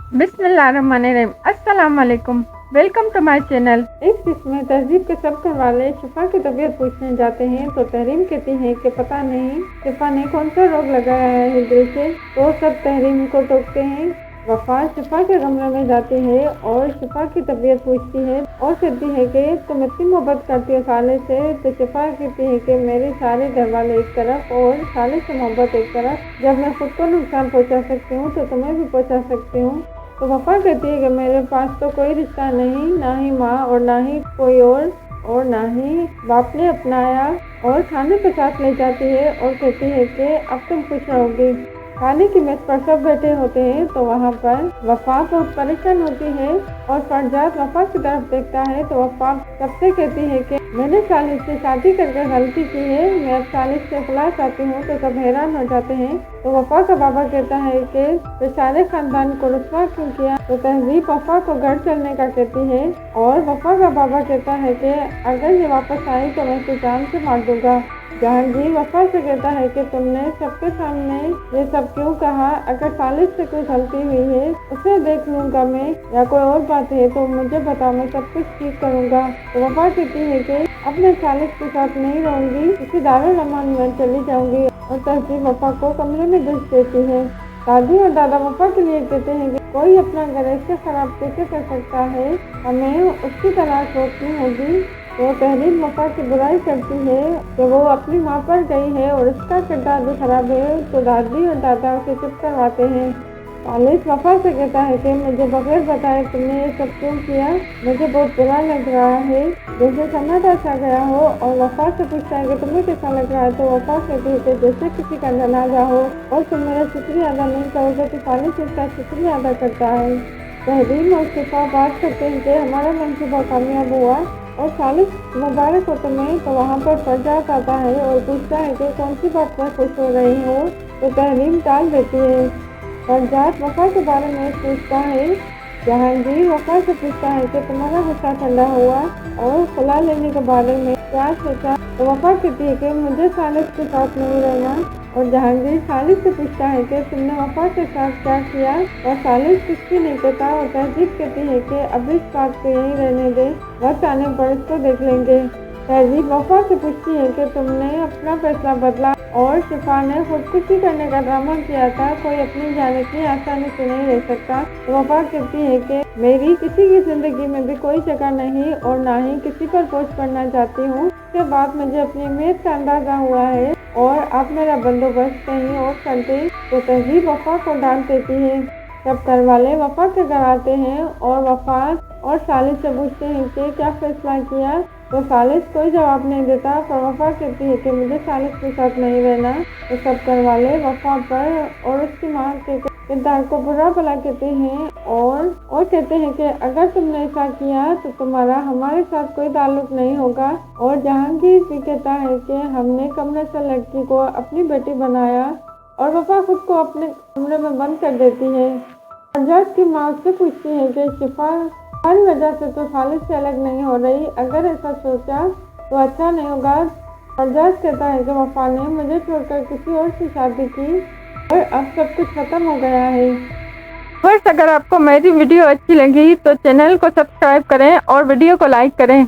बिस्मिल्लाहिर्रहमानिर्रहीम। अस्सलाम वालेकुम। Welcome to my channel. इस किस्म में तहजीब के सब घर वाले शिफा की तबीयत पूछने जाते हैं तो तहरीम कहती है कि पता नहीं शिफा ने कौन सा रोग लगाया है हिजड़े से। तो सब तहरीम को टोकते हैं। वफा शिफा के कमरे में जाती है और शिफा की तबीयत पूछती है और कहती है कि तुम इतनी मोहब्बत करती हो साले से। तो शिफा कहती है कि मेरे सारे घर वाले एक तरफ और साले से मोहब्बत एक तरफ। जब मैं खुद को नुकसान पहुंचा सकती हूँ तो तुम्हें भी पहुंचा सकती हूँ। तो वफा कहती है कि मेरे पास तो कोई रिश्ता नहीं, ना ही माँ और ना ही कोई और ना ही बाप ने अपनाया। और खाने के साथ ले जाती है और कहती है कि अब तुम खुश रहोगी। खाने की मेज पर सब बैठे होते हैं तो वहाँ पर वफा बहुत परेशान होती है और फरजाद वफा की तरफ देखता है तो वफा सबसे कहती है कि मैंने सालिस से शादी करके गलती की है, मैं अब सालिस से खिला चाहती हूँ। तो सब हैरान हो जाते हैं। तो वफा का बाबा कहता है कि तो सारे खानदान को रुस्वा क्यों किया। तो तहजीब वफा को घर चलने का कहती है और वफा का बाबा कहता है कि अगर ये वापस आई तो मैं इसे जान से मार दूंगा। जहांगीर वफा से कहता है कि तुमने सबके सामने ये सब क्यों कहा। अगर सालिस से कोई गलती हुई है उसे देख लूंगा मैं, या कोई और बात है तो मुझे बता, मैं सब कुछ ठीक करूंगा। तो वफा कहती है कि अपने सालिस के साथ नहीं रहूंगी, किसी दारुल अमान में चली जाऊंगी। और तहजीब वफा को कमरे में घुस देती है। दादी और दादा वफा के लिए कहते हैं कि कोई अपना घर ऐसे खराब कैसे कर सकता है, हमें उसकी तलाश रोकनी होगी। वो तहरीर वफा की बुराई करती है कि वो अपनी माँ पर गई है और उसका किरदार भी खराब है। तो दादी और दादा उसे चुप करवाते हैं। सालिस वफा से कहता है कि मुझे बगैर बताए तुमने ये सब क्यों किया, मुझे बहुत बुरा लग रहा है, जैसे समाचार सा गया हो। और वफा से पूछता है कि तुम्हें कैसा लग रहा है। तो वफा कहती है कि जैसे किसी का जनाजा हो और तुम मेरा शुक्रिया अदा नहीं करोगे तो सालिस इसका शुक्रिया अदा करता है। तहरीर और शिफा बात करते हैं कि हमारा मंसूबा कामयाब हुआ और सालिस मुबारक हो तुम्हें। तो वहाँ पर फरजाद आता है और पूछता है कि कौन सी बात पर खुश हो रही हो। तो तहरीम टाल देती है। फरजाद वफा के बारे में पूछता है। जहांगीर वफा से पूछता है कि तुम्हारा गुस्सा ठंडा हुआ और खुला लेने के बारे में क्या सोचा। तो वफा कहती है कि मुझे सालिस के साथ नहीं रहना। और जहांगीर सालिस से पूछता है कि तुमने वफा के साथ क्या किया। और सालिस कुछ भी नहीं कहता। और तहजीब कहती है कि अब इस बात को यहीं रहने दे, वक्त आने पर इसको देख लेंगे। तहजीब वफा से पूछती है कि तुमने अपना फैसला बदला और शिफा ने खुदकुशी करने का ड्रामा किया था, कोई अपनी जान इतनी आसानी से नहीं रह सकता। तो वफा कहती है कि मेरी किसी की जिंदगी में भी कोई जगह नहीं और ना ही किसी पर बोझ पड़ना चाहती हूँ। उसके बाद मुझे अपनी अहमियत का अंदाजा हुआ है और अब मेरा बंदोबस्त कहीं और कर दे। तो तहजीब वफा को डांट देती है। सब घर वाले वफा के घर आते हैं और वफा और सालिस से पूछते हैं कि क्या फैसला किया। तो सालिस कोई जवाब नहीं देता। पर वफा कहती है कि मुझे सालिस के साथ नहीं रहना। तो सब घर वाले वफा पर और उसकी माँ के किरदार को बुरा भला कहते हैं और कहते हैं कि अगर तुमने ऐसा किया तो तुम्हारा हमारे साथ कोई ताल्लुक नहीं होगा। और जहांगीर भी कहता है कि हमने कमरे से लड़की को अपनी बेटी बनाया। और वफा खुद को अपने कमरे में बंद कर देती है। फरजाद की माँ उससे पूछती है कि शिफा हर वजह से तो सालिस से अलग नहीं हो रही, अगर ऐसा सोचा तो अच्छा नहीं होगा। फरजाद कहता है कि वफा ने मुझे छोड़कर किसी और से शादी की और अब सब कुछ खत्म हो गया है। बस अगर आपको मेरी वीडियो अच्छी लगी तो चैनल को सब्सक्राइब करें और वीडियो को लाइक करें।